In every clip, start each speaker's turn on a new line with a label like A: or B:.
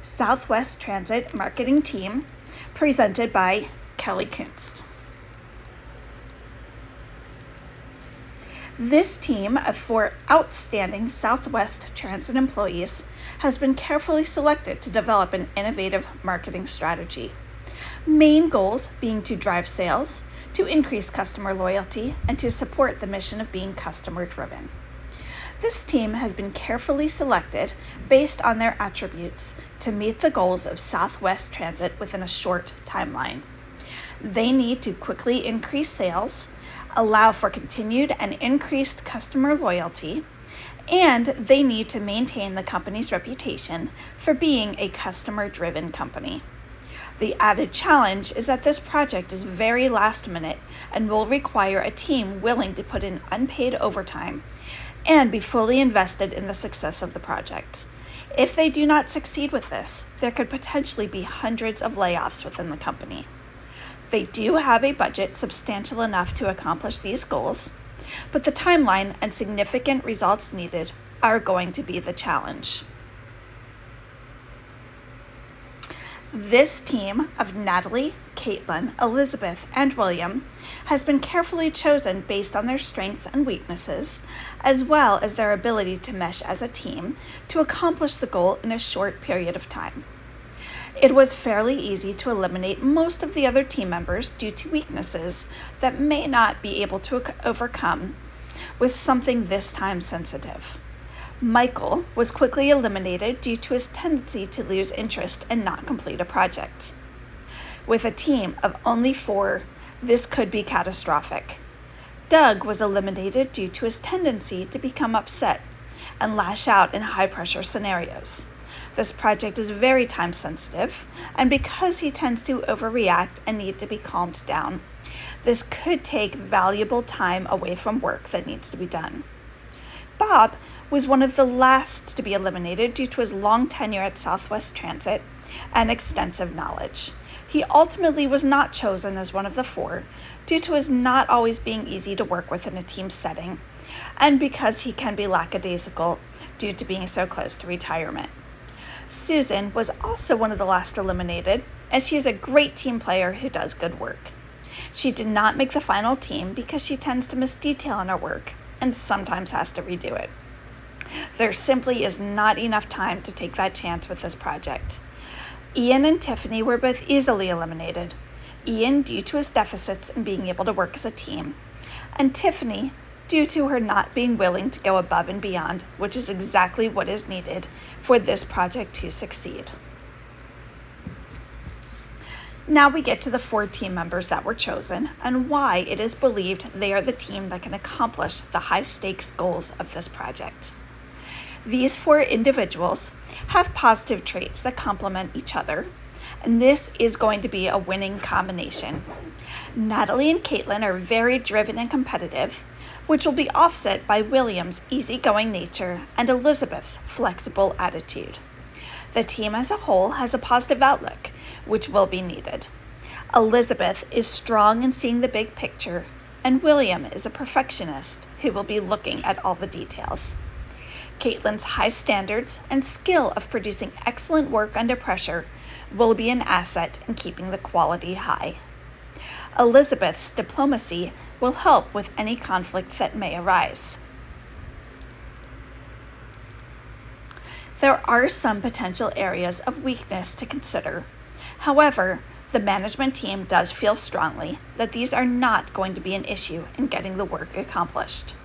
A: Southwest Transit Marketing Team, presented by Kelly Kunst. This team of 4 outstanding Southwest Transit employees has been carefully selected to develop an innovative marketing strategy. Main goals being to drive sales, to increase customer loyalty, and to support the mission of being customer-driven. This team has been carefully selected based on their attributes to meet the goals of Southwest Transit within a short timeline. They need to quickly increase sales, allow for continued and increased customer loyalty, and they need to maintain the company's reputation for being a customer-driven company. The added challenge is that this project is very last minute and will require a team willing to put in unpaid overtime and be fully invested in the success of the project. If they do not succeed with this, there could potentially be hundreds of layoffs within the company. They do have a budget substantial enough to accomplish these goals, but the timeline and significant results needed are going to be the challenge. This team of Natalie, Caitlin, Elizabeth, and William has been carefully chosen based on their strengths and weaknesses, as well as their ability to mesh as a team to accomplish the goal in a short period of time. It was fairly easy to eliminate most of the other team members due to weaknesses that may not be able to overcome with something this time sensitive. Michael was quickly eliminated due to his tendency to lose interest and not complete a project. With a team of only 4, this could be catastrophic. Doug was eliminated due to his tendency to become upset and lash out in high-pressure scenarios. This project is very time-sensitive, and because he tends to overreact and need to be calmed down, this could take valuable time away from work that needs to be done. Bob was one of the last to be eliminated due to his long tenure at Southwest Transit and extensive knowledge. He ultimately was not chosen as one of the 4 due to his not always being easy to work with in a team setting, and because he can be lackadaisical due to being so close to retirement. Susan was also one of the last eliminated, as she is a great team player who does good work. She did not make the final team because she tends to miss detail in her work and sometimes has to redo it. There simply is not enough time to take that chance with this project. Ian and Tiffany were both easily eliminated. Ian due to his deficits in being able to work as a team, and Tiffany due to her not being willing to go above and beyond, which is exactly what is needed for this project to succeed. Now we get to the 4 team members that were chosen and why it is believed they are the team that can accomplish the high-stakes goals of this project. These 4 individuals have positive traits that complement each other, and this is going to be a winning combination. Natalie and Caitlin are very driven and competitive, which will be offset by William's easygoing nature and Elizabeth's flexible attitude. The team as a whole has a positive outlook, which will be needed. Elizabeth is strong in seeing the big picture, and William is a perfectionist who will be looking at all the details. Caitlin's high standards and skill of producing excellent work under pressure will be an asset in keeping the quality high. Elizabeth's diplomacy will help with any conflict that may arise. There are some potential areas of weakness to consider. However, the management team does feel strongly that these are not going to be an issue in getting the work accomplished.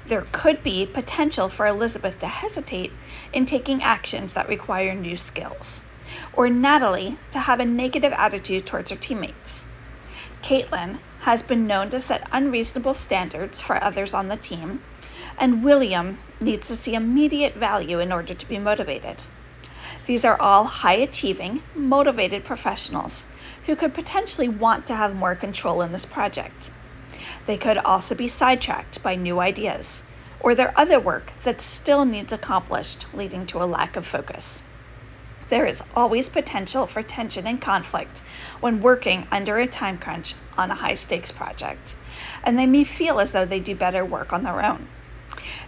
A: There could be potential for Elizabeth to hesitate in taking actions that require new skills, or Natalie to have a negative attitude towards her teammates. Caitlin has been known to set unreasonable standards for others on the team, and William needs to see immediate value in order to be motivated. These are all high-achieving, motivated professionals who could potentially want to have more control in this project. They could also be sidetracked by new ideas or their other work that still needs accomplished, leading to a lack of focus. There is always potential for tension and conflict when working under a time crunch on a high-stakes project, and they may feel as though they do better work on their own.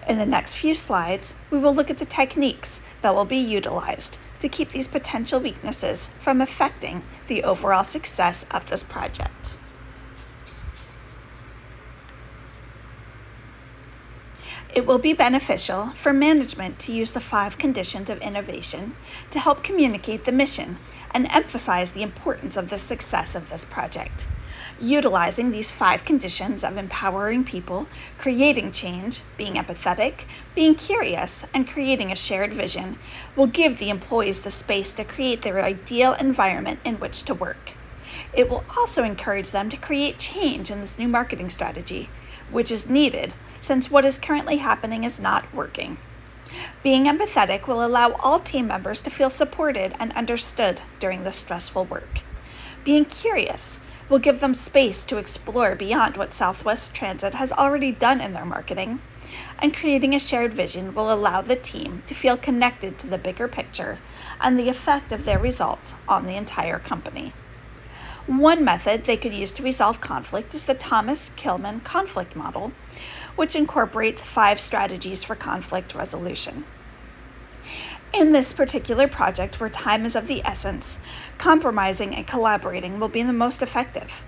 A: In the next few slides, we will look at the techniques that will be utilized to keep these potential weaknesses from affecting the overall success of this project. It will be beneficial for management to use the 5 conditions of innovation to help communicate the mission and emphasize the importance of the success of this project. Utilizing these 5 conditions of empowering people, creating change, being empathetic, being curious, and creating a shared vision will give the employees the space to create their ideal environment in which to work. It will also encourage them to create change in this new marketing strategy, which is needed since what is currently happening is not working. Being empathetic will allow all team members to feel supported and understood during this stressful work. Being curious will give them space to explore beyond what Southwest Transit has already done in their marketing, and creating a shared vision will allow the team to feel connected to the bigger picture and the effect of their results on the entire company. One method they could use to resolve conflict is the Thomas Kilmann conflict model, which incorporates 5 strategies for conflict resolution. In this particular project, where time is of the essence, compromising and collaborating will be the most effective.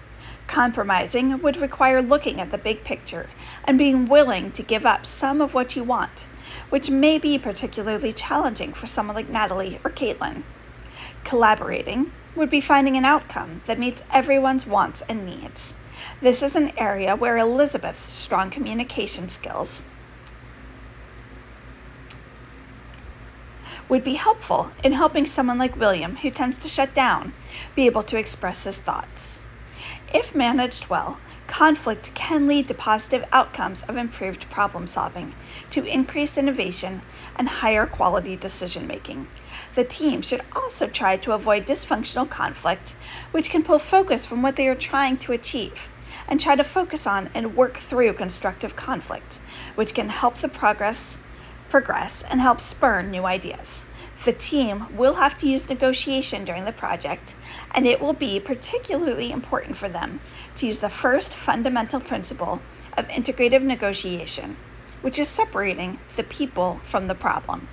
A: Compromising would require looking at the big picture and being willing to give up some of what you want, which may be particularly challenging for someone like Natalie or Caitlin. Collaborating would be finding an outcome that meets everyone's wants and needs. This is an area where Elizabeth's strong communication skills would be helpful in helping someone like William, who tends to shut down, be able to express his thoughts. If managed well, conflict can lead to positive outcomes of improved problem solving, to increased innovation, and higher quality decision making. The team should also try to avoid dysfunctional conflict, which can pull focus from what they are trying to achieve, and try to focus on and work through constructive conflict, which can help the progress and help spur new ideas. The team will have to use negotiation during the project, and it will be particularly important for them to use the first fundamental principle of integrative negotiation, which is separating the people from the problem.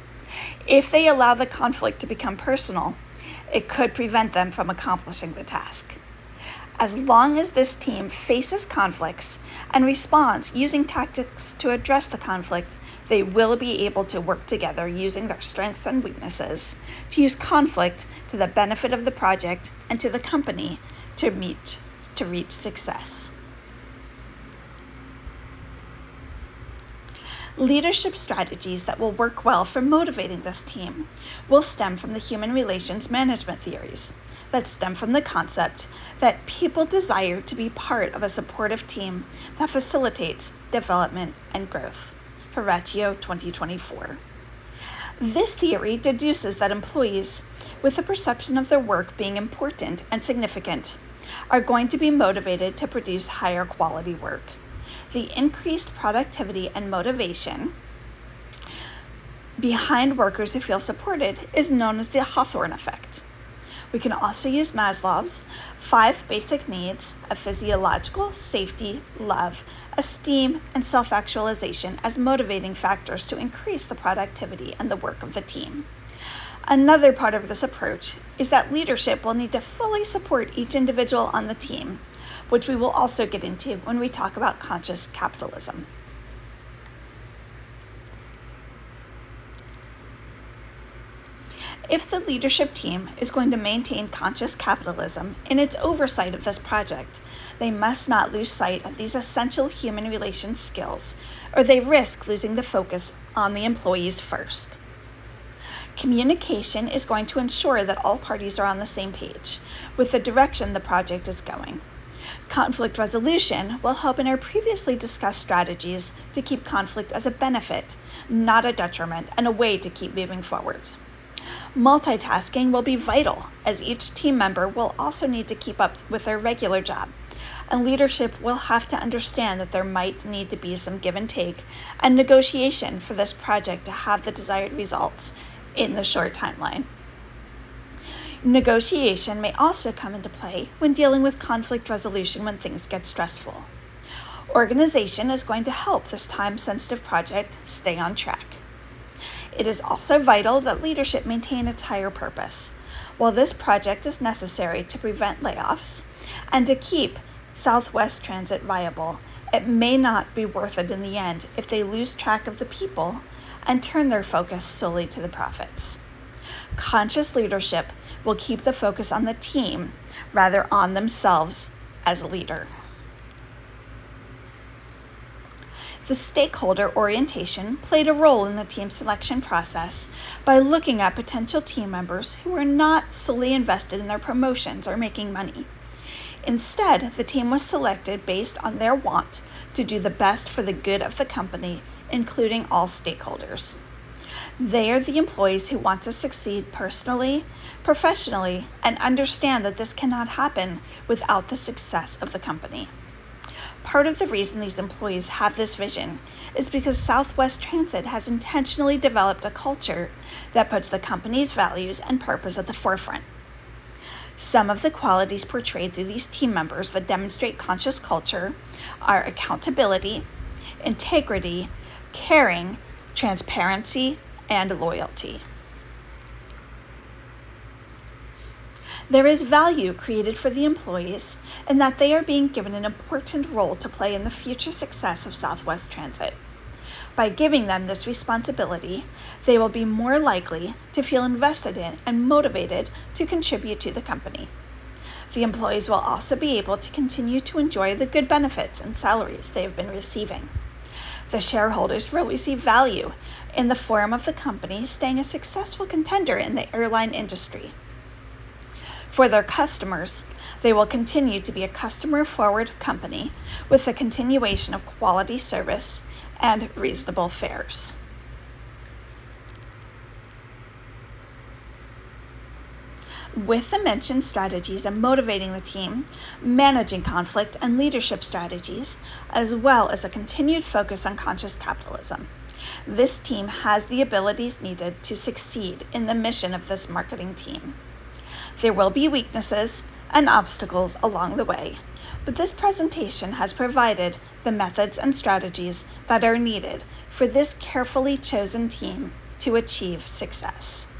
A: If they allow the conflict to become personal, it could prevent them from accomplishing the task. As long as this team faces conflicts and responds using tactics to address the conflict, they will be able to work together using their strengths and weaknesses to use conflict to the benefit of the project and to the company to reach success. Leadership strategies that will work well for motivating this team will stem from the human relations management theories that stem from the concept that people desire to be part of a supportive team that facilitates development and growth. Ferraccio 2024. This theory deduces that employees with the perception of their work being important and significant are going to be motivated to produce higher quality work. The increased productivity and motivation behind workers who feel supported is known as the Hawthorne effect. We can also use Maslow's 5 basic needs of physiological, safety, love, esteem, and self-actualization as motivating factors to increase the productivity and the work of the team. Another part of this approach is that leadership will need to fully support each individual on the team, which we will also get into when we talk about conscious capitalism. If the leadership team is going to maintain conscious capitalism in its oversight of this project, they must not lose sight of these essential human relations skills, or they risk losing the focus on the employees first. Communication is going to ensure that all parties are on the same page with the direction the project is going. Conflict resolution will help in our previously discussed strategies to keep conflict as a benefit, not a detriment, and a way to keep moving forwards. Multitasking will be vital, as each team member will also need to keep up with their regular job, and leadership will have to understand that there might need to be some give and take and negotiation for this project to have the desired results in the short timeline. Negotiation may also come into play when dealing with conflict resolution when things get stressful. Organization is going to help this time-sensitive project stay on track. It is also vital that leadership maintain its higher purpose. While this project is necessary to prevent layoffs and to keep Southwest Transit viable, it may not be worth it in the end if they lose track of the people and turn their focus solely to the profits. Conscious leadership will keep the focus on the team rather on themselves as a leader. The stakeholder orientation played a role in the team selection process by looking at potential team members who were not solely invested in their promotions or making money. Instead, the team was selected based on their want to do the best for the good of the company, including all stakeholders. They are the employees who want to succeed personally, professionally, and understand that this cannot happen without the success of the company. Part of the reason these employees have this vision is because Southwest Transit has intentionally developed a culture that puts the company's values and purpose at the forefront. Some of the qualities portrayed through these team members that demonstrate conscious culture are accountability, integrity, caring, transparency, and loyalty. There is value created for the employees in that they are being given an important role to play in the future success of Southwest Transit. By giving them this responsibility, they will be more likely to feel invested in and motivated to contribute to the company. The employees will also be able to continue to enjoy the good benefits and salaries they have been receiving. The shareholders will receive value in the form of the company staying a successful contender in the airline industry. For their customers, they will continue to be a customer-forward company with the continuation of quality service and reasonable fares. With the mentioned strategies of motivating the team, managing conflict and leadership strategies, as well as a continued focus on conscious capitalism, this team has the abilities needed to succeed in the mission of this marketing team. There will be weaknesses and obstacles along the way, but this presentation has provided the methods and strategies that are needed for this carefully chosen team to achieve success.